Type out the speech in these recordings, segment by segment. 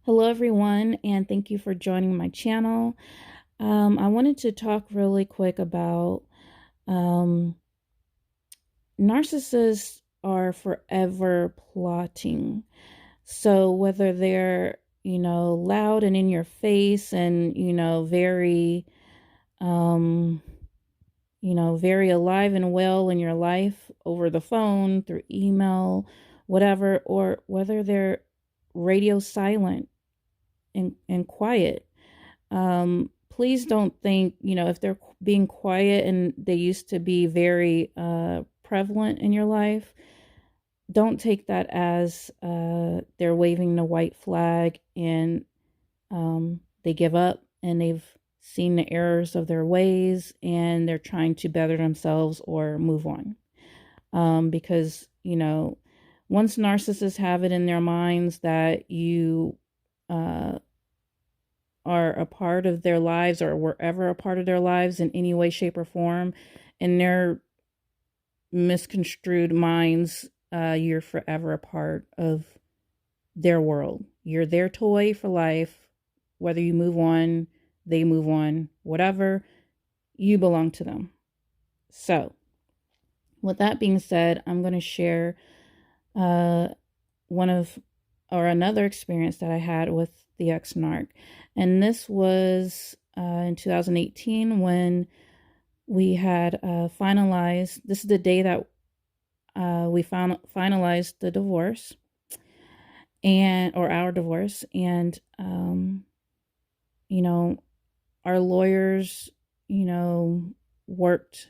Hello, everyone, and thank you for joining my channel. I wanted to talk really quick about um, narcissists are forever plotting. So whether they're, loud and in your face and, um, very alive and well in your life over the phone, through email, whatever, or whether they're radio silent and quiet. Please don't think, if they're being quiet and they used to be very prevalent in your life, don't take that as they're waving the white flag and they give up and they've seen the errors of their ways and they're trying to better themselves or move on. Because, once narcissists have it in their minds that you uh, are a part of their lives or were ever a part of their lives in any way, shape, or form, in their misconstrued minds, you're forever a part of their world. You're their toy for life. Whether you move on, they move on, whatever, you belong to them. So, with that being said, I'm going to share uh, one of or another experience that I had with the ex-narc. And this was in 2018 when we had finalized, this is the day that we finalized the divorce or our divorce. And, you know, our lawyers, worked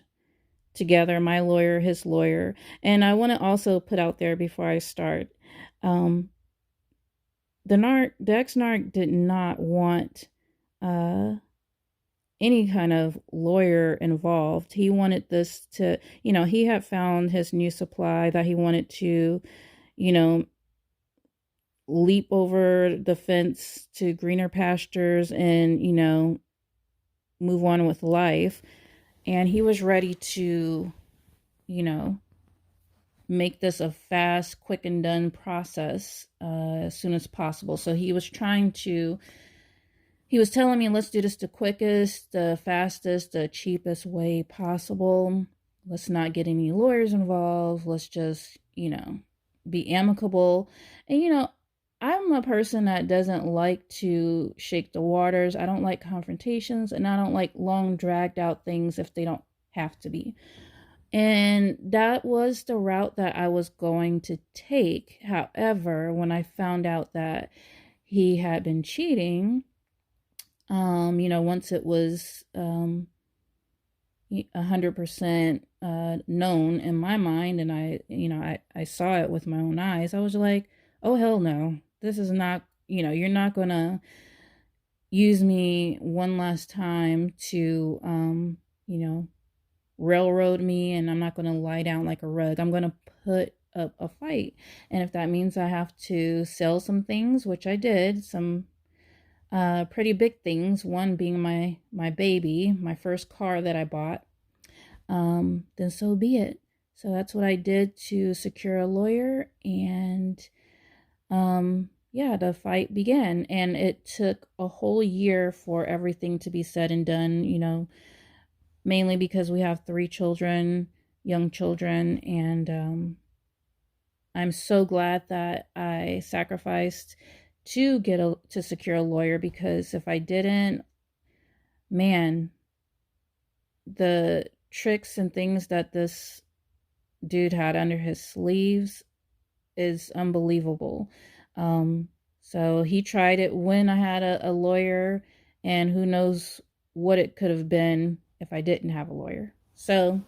together, my lawyer, his lawyer. And I want to also put out there before I start, um, the ex-narc did not want uh, any kind of lawyer involved. He wanted this to, he had found his new supply that he wanted to, you know, leap over the fence to greener pastures and, move on with life. And he was ready to, you know, make this a fast, quick and done process as soon as possible. So he was telling me, let's do this the quickest, the fastest, the cheapest way possible. Let's not get any lawyers involved. Let's just, be amicable. And, I'm a person that doesn't like to shake the waters. I don't like confrontations and I don't like long, dragged out things if they don't have to be. And that was the route that I was going to take. However, when I found out that he had been cheating, once it was 100% known in my mind, and I saw it with my own eyes, I was like, oh, hell no. This is not, you're not going to use me one last time to, railroad me, and I'm not going to lie down like a rug. I'm going to put up a fight. And if that means I have to sell some things, which I did, some pretty big things, one being my baby, my first car that I bought, then so be it. So that's what I did to secure a lawyer, and yeah, the fight began. And it took a whole year for everything to be said and done, mainly because we have 3 children, young children, and I'm so glad that I sacrificed to secure a lawyer, because if I didn't, man, the tricks and things that this dude had under his sleeves is unbelievable. Um, so he tried it when I had a lawyer, and who knows what it could have been if I didn't have a lawyer. So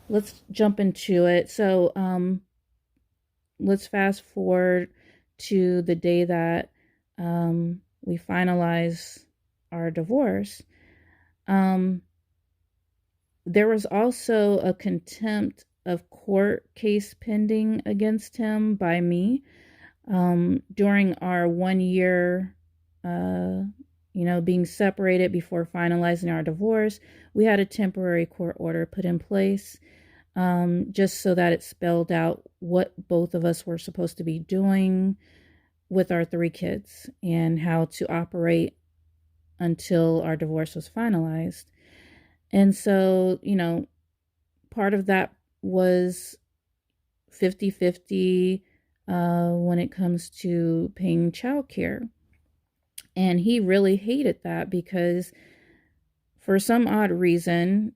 let's jump into it. So let's fast forward to the day that we finalize our divorce. There was also a contempt of court case pending against him by me during our 1 year, being separated before finalizing our divorce. We had a temporary court order put in place, just so that it spelled out what both of us were supposed to be doing, with our 3 kids and how to operate until our divorce was finalized. And so, part of that was 50-50 when it comes to paying childcare. And he really hated that because for some odd reason,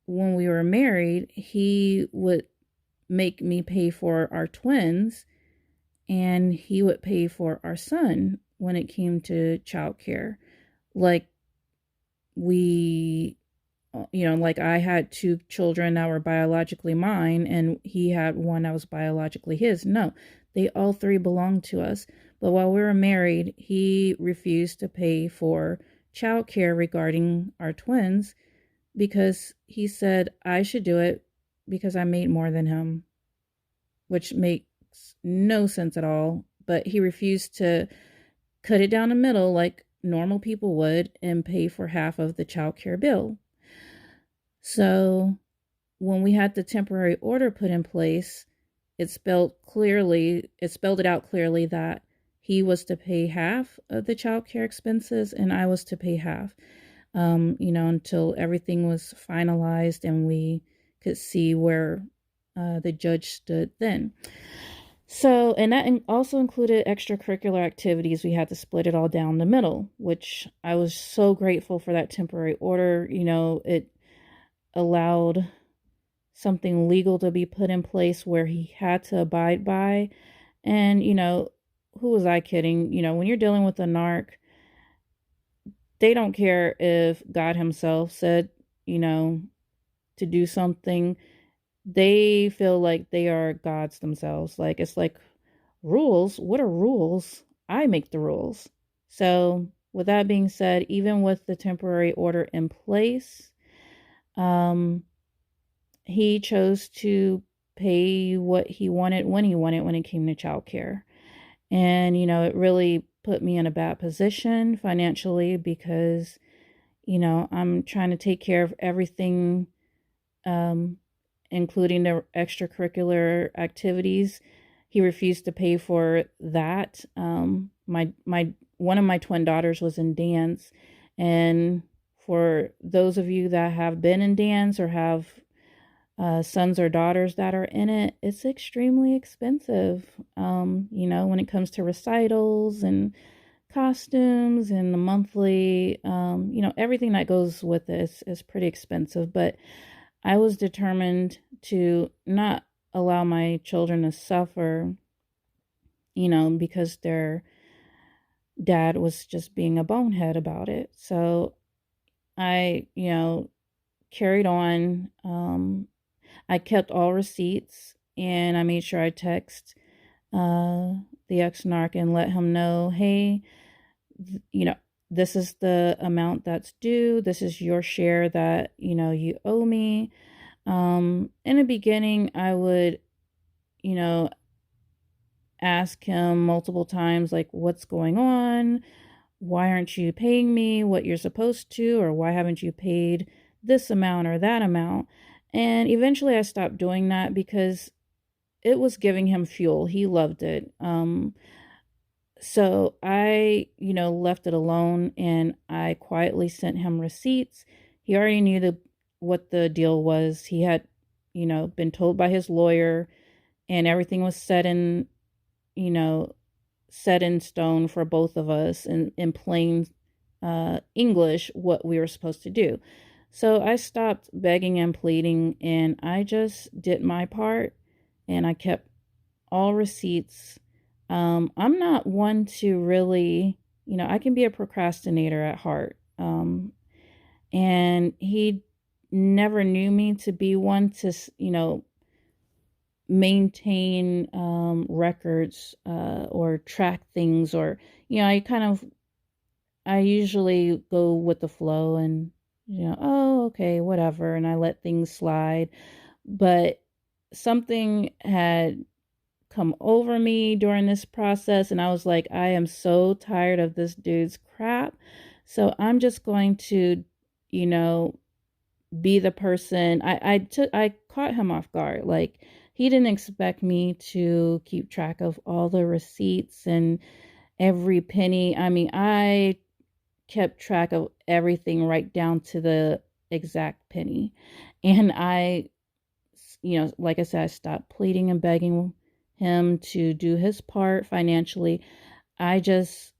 when we were married, he would make me pay for our twins and he would pay for our son when it came to childcare. Like we like I had 2 children that were biologically mine and he had one that was biologically his. No, they all 3 belonged to us. But while we were married, he refused to pay for childcare regarding our twins because he said I should do it because I made more than him, which makes no sense at all. But he refused to cut it down the middle like normal people would and pay for half of the childcare bill. So when we had the temporary order put in place, it spelled it out clearly that he was to pay half of the child care expenses and I was to pay half, until everything was finalized and we could see where the judge stood then. So, and that also included extracurricular activities. We had to split it all down the middle, which I was so grateful for that temporary order. It allowed something legal to be put in place where he had to abide by. And, who was I kidding? When you're dealing with a narc, they don't care if God himself said, to do something. They feel like they are gods themselves. Like, it's like, rules? What are rules? I make the rules. So, with that being said, even with the temporary order in place, he chose to pay what he wanted when it came to childcare. And, it really put me in a bad position financially because, I'm trying to take care of everything, including the extracurricular activities. He refused to pay for that. My one of my twin daughters was in dance, and for those of you that have been in dance or have sons or daughters that are in it, it's extremely expensive. When it comes to recitals and costumes and the monthly, everything that goes with this is pretty expensive. But I was determined to not allow my children to suffer, because their dad was just being a bonehead about it. So I, carried on. I kept all receipts and I made sure I text the ex-narc and let him know, hey, this is the amount that's due. This is your share that, you owe me. In the beginning, I would, ask him multiple times, like, what's going on? Why aren't you paying me what you're supposed to? Or why haven't you paid this amount or that amount? And eventually I stopped doing that because it was giving him fuel. He loved it. So I, left it alone and I quietly sent him receipts. He already knew what the deal was. He had, been told by his lawyer and everything was set in stone for both of us in plain English what we were supposed to do. So I stopped begging and pleading and I just did my part and I kept all receipts. I'm not one to really, I can be a procrastinator at heart. And he never knew me to be one to, maintain records or track things or, I usually go with the flow and, oh, okay, whatever. And I let things slide. But something had come over me during this process. And I was like, I am so tired of this dude's crap. So I'm just going to, be the person. I caught him off guard. Like, he didn't expect me to keep track of all the receipts and every penny. I mean, I kept track of everything right down to the exact penny. And like I said, I stopped pleading and begging him to do his part financially. I just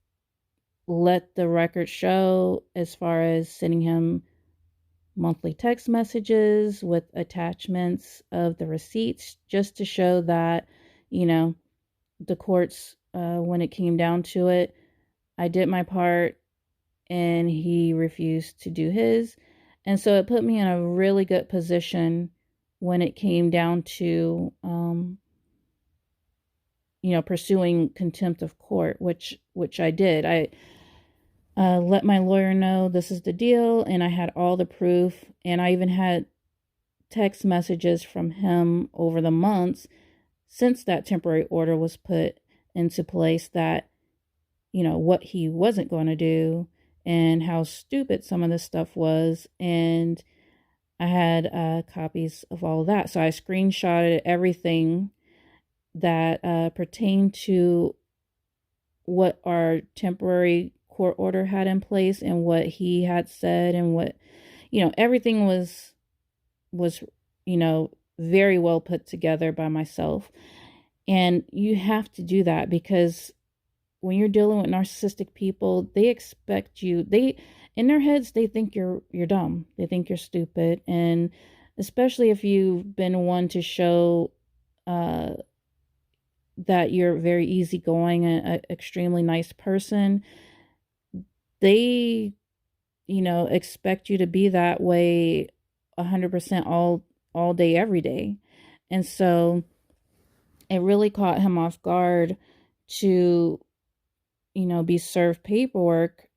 let the record show as far as sending him monthly text messages with attachments of the receipts just to show that, you know, the courts, when it came down to it, I did my part and he refused to do his. And so it put me in a really good position when it came down to, pursuing contempt of court, which I did. I let my lawyer know this is the deal, and I had all the proof, and I even had text messages from him over the months since that temporary order was put into place that, what he wasn't going to do and how stupid some of this stuff was. And I had copies of all of that. So I screenshotted everything that pertained to what our temporary court order had in place and what he had said, and what, everything was, very well put together by myself. And you have to do that because when you're dealing with narcissistic people, they expect you, in their heads, they think you're dumb. They think you're stupid. And especially if you've been one to show that you're very easygoing and an extremely nice person, they, expect you to be that way 100% all day, every day. And so it really caught him off guard to, be served paperwork,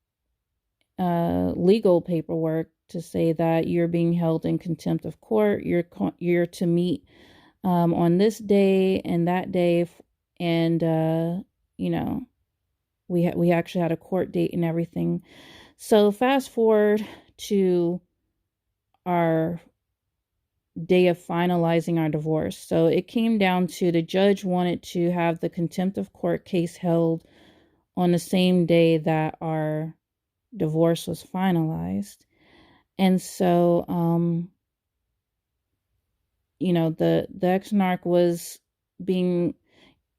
legal paperwork, to say that you're being held in contempt of court. You're to meet on this day and that day, and we actually had a court date and everything. So fast forward to our day of finalizing our divorce. So it came down to the judge wanted to have the contempt of court case held on the same day that our divorce was finalized. And so, the ex-narc was being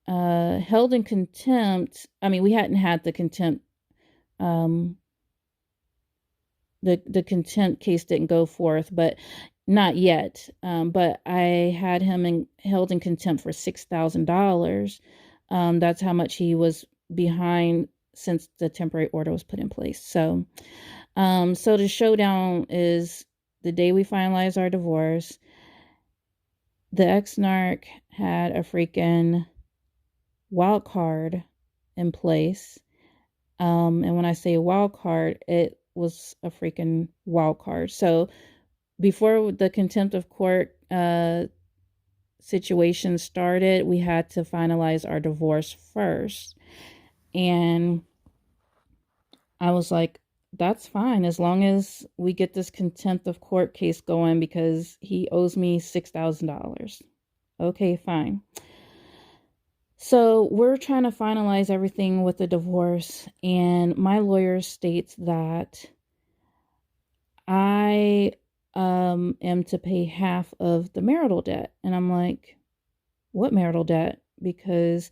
held in contempt. I mean, we hadn't had the contempt, the contempt case didn't go forth, but not yet. But I had him held in contempt for $6,000. That's how much he was behind since the temporary order was put in place. So the showdown is the day we finalized our divorce. The ex-narc had a freaking wild card in place. And when I say wild card, it was a freaking wild card. So before the contempt of court situation started, we had to finalize our divorce first. And I was like, that's fine as long as we get this contempt of court case going because he owes me $6,000. Okay, fine. So we're trying to finalize everything with the divorce, and my lawyer states that I am to pay half of the marital debt. And I'm like, what marital debt? Because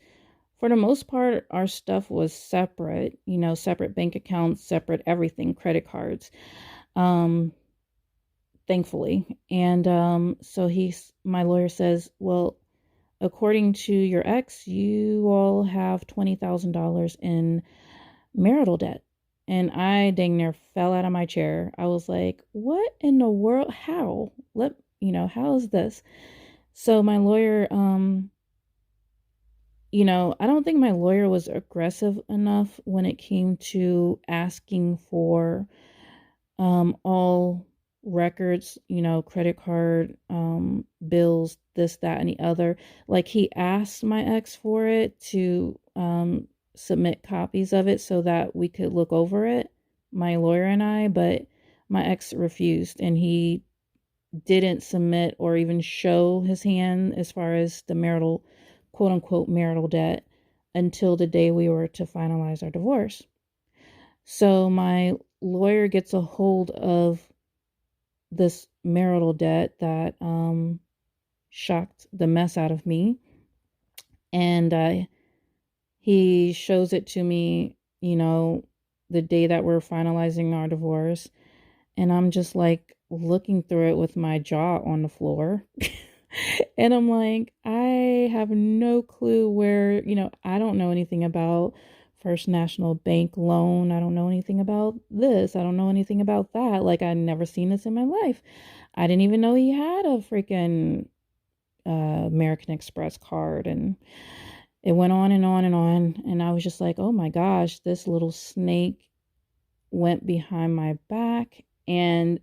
for the most part, our stuff was separate, separate bank accounts, separate everything, credit cards, thankfully. And so my lawyer says, well, according to your ex, you all have $20,000 in marital debt. And I dang near fell out of my chair. I was like, what in the world? How? How is this? So my lawyer, I don't think my lawyer was aggressive enough when it came to asking for all records, credit card, bills, this, that, and the other. Like, he asked my ex for it to submit copies of it so that we could look over it, my lawyer and I, but my ex refused, and he didn't submit or even show his hand as far as the marital, quote unquote, marital debt until the day we were to finalize our divorce. So my lawyer gets a hold of this marital debt that shocked the mess out of me. And he shows it to me, the day that we're finalizing our divorce. And I'm just like looking through it with my jaw on the floor. And I'm like, I have no clue where, I don't know anything about First National Bank loan. I don't know anything about this. I don't know anything about that. Like, I'd never seen this in my life. I didn't even know he had a freaking American Express card. And it went on and on and on. And I was just like, oh my gosh, this little snake went behind my back and,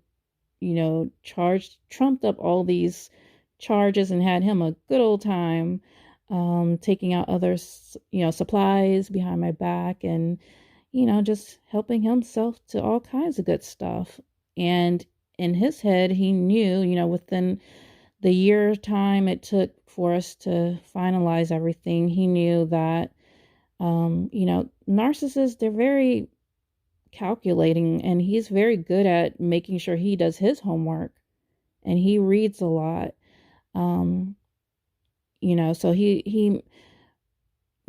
trumped up all these charges and had him a good old time, taking out other, supplies behind my back and, just helping himself to all kinds of good stuff. And in his head, he knew, within the year time it took for us to finalize everything, he knew that, narcissists, they're very calculating, and he's very good at making sure he does his homework, and he reads a lot. um so he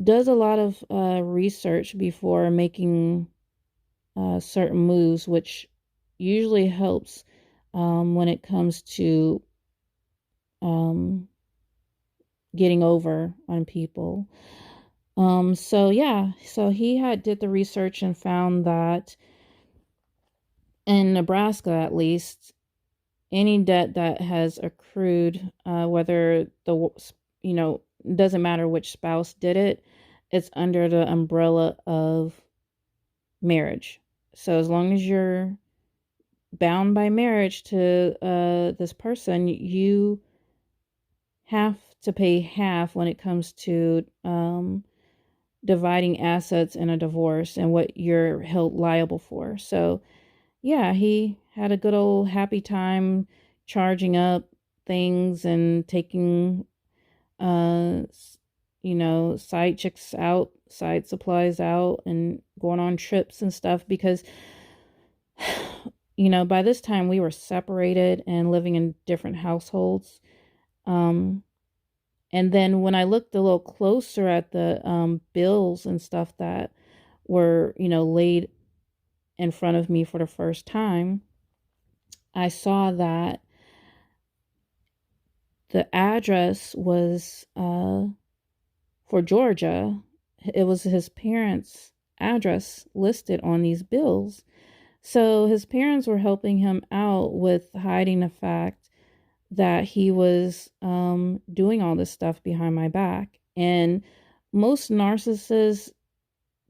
does a lot of research before making certain moves, which usually helps when it comes to um getting over on people. So yeah, so he had did the research and found that in Nebraska, at least, any debt that has accrued, whether doesn't matter which spouse did it, it's under the umbrella of marriage. So as long as you're bound by marriage to this person, you have to pay half when it comes to dividing assets in a divorce and what you're held liable for. So yeah, he had a good old happy time charging up things and taking, uh, side chicks out, side supplies out, and going on trips and stuff because, by this time we were separated and living in different households. Um, and then when I looked a little closer at the bills and stuff that were, laid in front of me for the first time, I saw that the address was for Georgia. It was his parents' address listed on these bills. So his parents were helping him out with hiding the fact that he was doing all this stuff behind my back. And most narcissists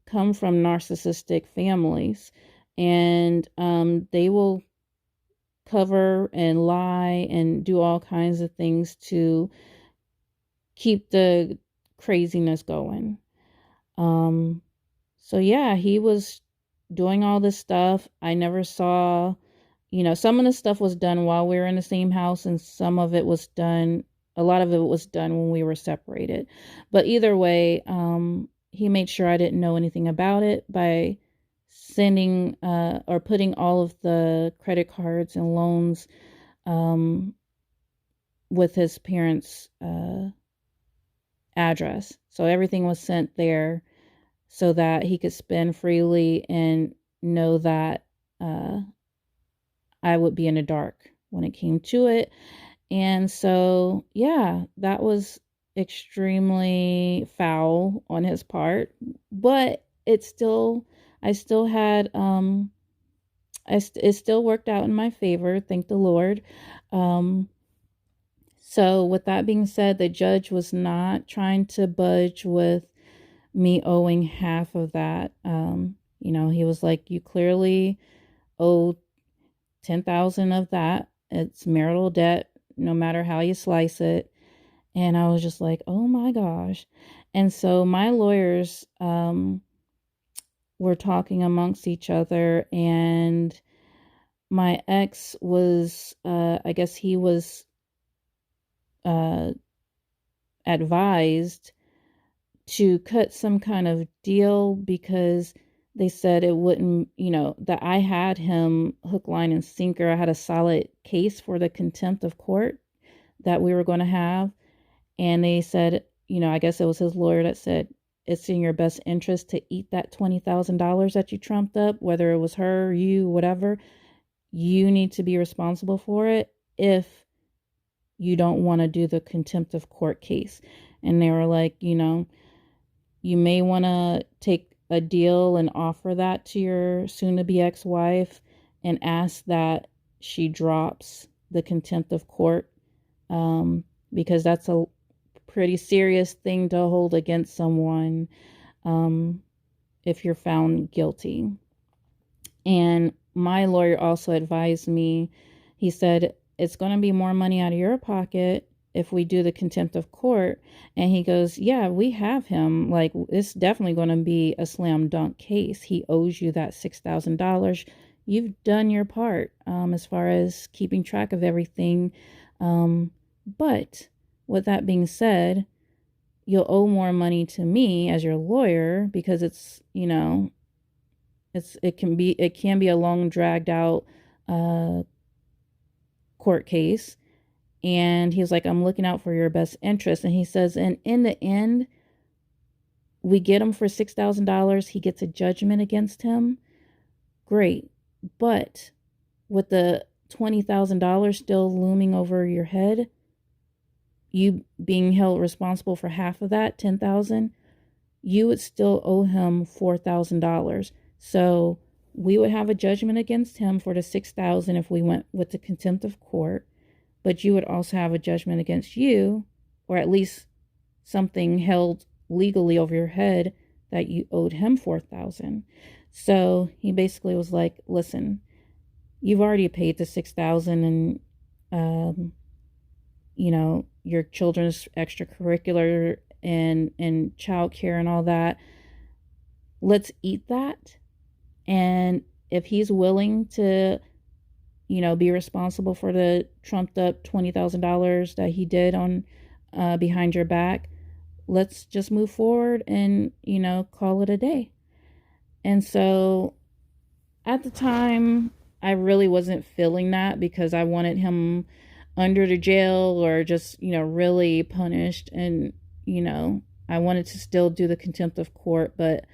come from narcissistic families, and they will cover and lie and do all kinds of things to keep the craziness going. Um, so yeah, he was doing all this stuff. I never saw, some of the stuff was done while we were in the same house, and some of it was done, a lot of it was done when we were separated. But either way, he made sure I didn't know anything about it by sending or putting all of the credit cards and loans um, with his parents' address. So everything was sent there so that he could spend freely and know that I would be in the dark when it came to it. And so, yeah, that was extremely foul on his part, but I still had, it still worked out in my favor. Thank the Lord. Um, so with that being said, the judge was not trying to budge with me owing half of that. He was like, you clearly owe 10,000 of that. It's marital debt, no matter how you slice it. And I was just like, oh my gosh. And so my lawyers were talking amongst each other, and my ex was, I guess he was uh, advised to cut some kind of deal because they said it wouldn't, that I had him hook, line, and sinker. I had a solid case for the contempt of court that we were going to have. And they said, I guess it was his lawyer that said, it's in your best interest to eat that $20,000 that you trumped up, whether it was her, you, whatever. You need to be responsible for it if you don't want to do the contempt of court case. And they were like, you may want to take a deal and offer that to your soon to be ex wife and ask that she drops the contempt of court, because that's a pretty serious thing to hold against someone, if you're found guilty. And my lawyer also advised me, he said, it's going to be more money out of your pocket if we do the contempt of court. And he goes, yeah, we have him. Like, it's definitely going to be a slam dunk case. He owes you that $6,000. You've done your part, as far as keeping track of everything. But with that being said, you'll owe more money to me as your lawyer because it's, it can be a long dragged out court case. And he was like, I'm looking out for your best interest. And he says, and in the end, we get him for $6,000. He gets a judgment against him. Great. But with the $20,000 still looming over your head, you being held responsible for half of that, $10,000, you would still owe him $4,000. So we would have a judgment against him for the $6,000 if we went with the contempt of court. But you would also have a judgment against you, or at least something held legally over your head that you owed him $4,000. So he basically was like, listen, you've already paid the $6,000 and, your children's extracurricular and child care and all that. Let's eat that. And if he's willing to, be responsible for the trumped up $20,000 that he did on behind your back, let's just move forward and, call it a day. And so at the time, I really wasn't feeling that because I wanted him under the jail or just, really punished. And, I wanted to still do the contempt of court. But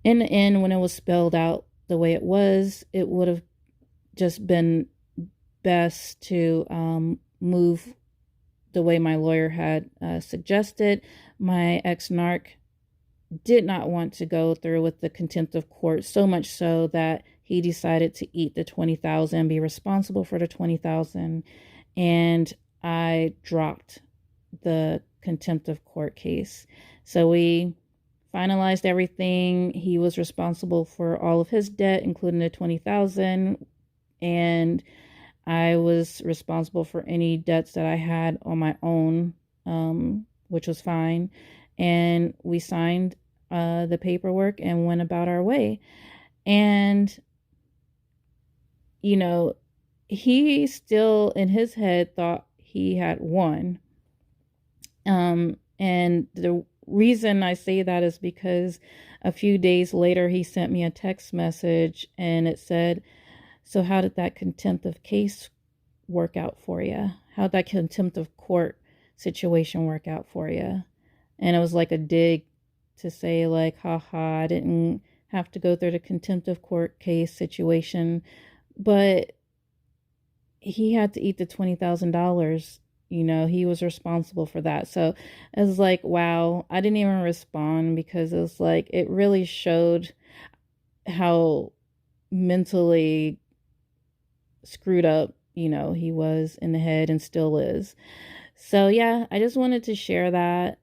in the end, when it was spelled out the way it would have just been best to move the way my lawyer had suggested. My ex-narc did not want to go through with the contempt of court, so much so that he decided to eat the $20,000, be responsible for the $20,000, and I dropped the contempt of court case. So we finalized everything. He was responsible for all of his debt, including the $20,000, and I was responsible for any debts that I had on my own, which was fine. And we signed the paperwork and went about our way. And, he still in his head thought he had won. And the reason I say that is because a few days later, he sent me a text message and it said, so how did that contempt of case work out for you? How'd that contempt of court situation work out for you? And it was like a dig to say like, haha, I didn't have to go through the contempt of court case situation, but he had to eat the $20,000. He was responsible for that. So it was like, wow, I didn't even respond because it was like, it really showed how mentally screwed up, he was in the head and still is. So yeah, I just wanted to share that.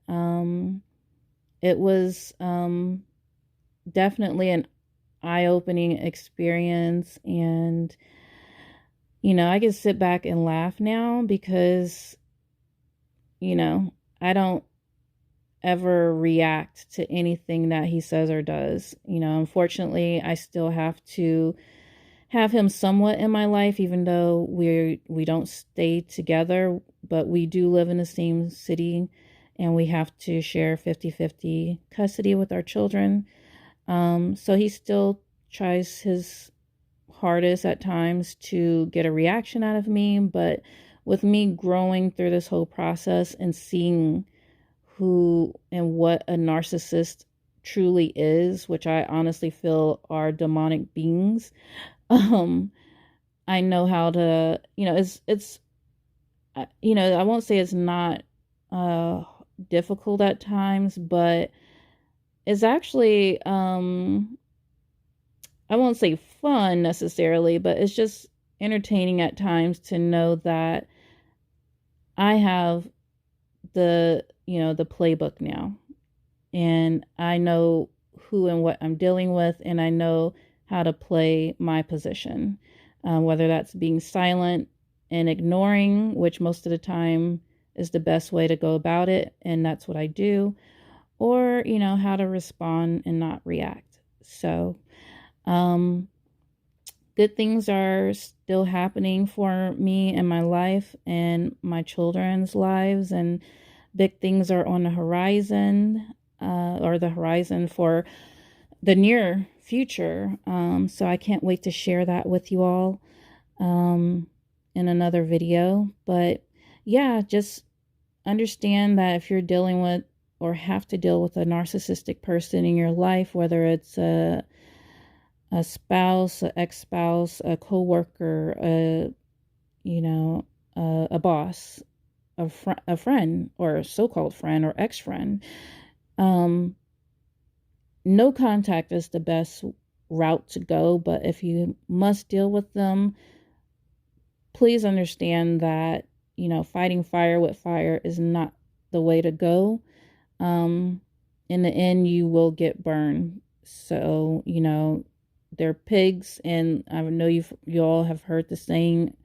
It was definitely an eye-opening experience, and I can sit back and laugh now because I don't ever react to anything that he says or does. Unfortunately, I still have to have him somewhat in my life, even though we don't stay together, but we do live in the same city, and we have to share 50-50 custody with our children. So he still tries his hardest at times to get a reaction out of me, but with me growing through this whole process and seeing who and what a narcissist truly is, which I honestly feel are demonic beings, um, I know how to, I won't say it's not uh, difficult at times, but it's actually, I won't say fun necessarily, but it's just entertaining at times to know that I have the playbook now, and I know who and what I'm dealing with, and I know how to play my position, whether that's being silent and ignoring, which most of the time is the best way to go about it, and that's what I do, or how to respond and not react. So good things are still happening for me in my life and my children's lives, and big things are on the horizon, or the horizon for the near future. So I can't wait to share that with you all in another video. But yeah, just understand that if you're dealing with or have to deal with a narcissistic person in your life, whether it's a spouse, an ex-spouse, a coworker, a boss, a friend, or a so-called friend or ex-friend, no contact is the best route to go. But if you must deal with them, please understand that, fighting fire with fire is not the way to go. In the end, you will get burned. So, they're pigs, and I know you all have heard the saying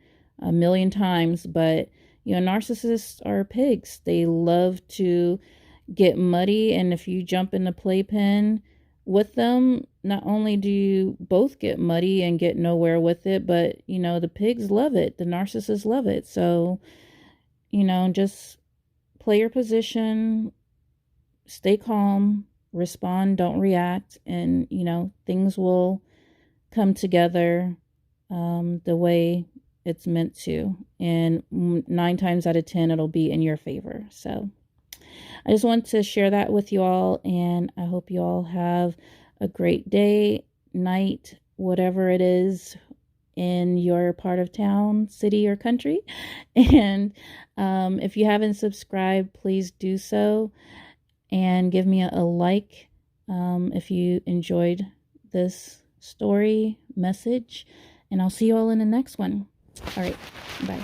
a million times, but narcissists are pigs. They love to get muddy, and if you jump in the playpen with them, not only do you both get muddy and get nowhere with it, but the pigs love it. The narcissists love it. So, just play your position, stay calm, respond, don't react, and things will come together the way it's meant to, and 9 times out of 10 it'll be in your favor. So I just want to share that with you all, and I hope you all have a great day, night, whatever it is in your part of town, city, or country. And if you haven't subscribed, please do so, and give me a like if you enjoyed this story message, and I'll see you all in the next one. All right, bye.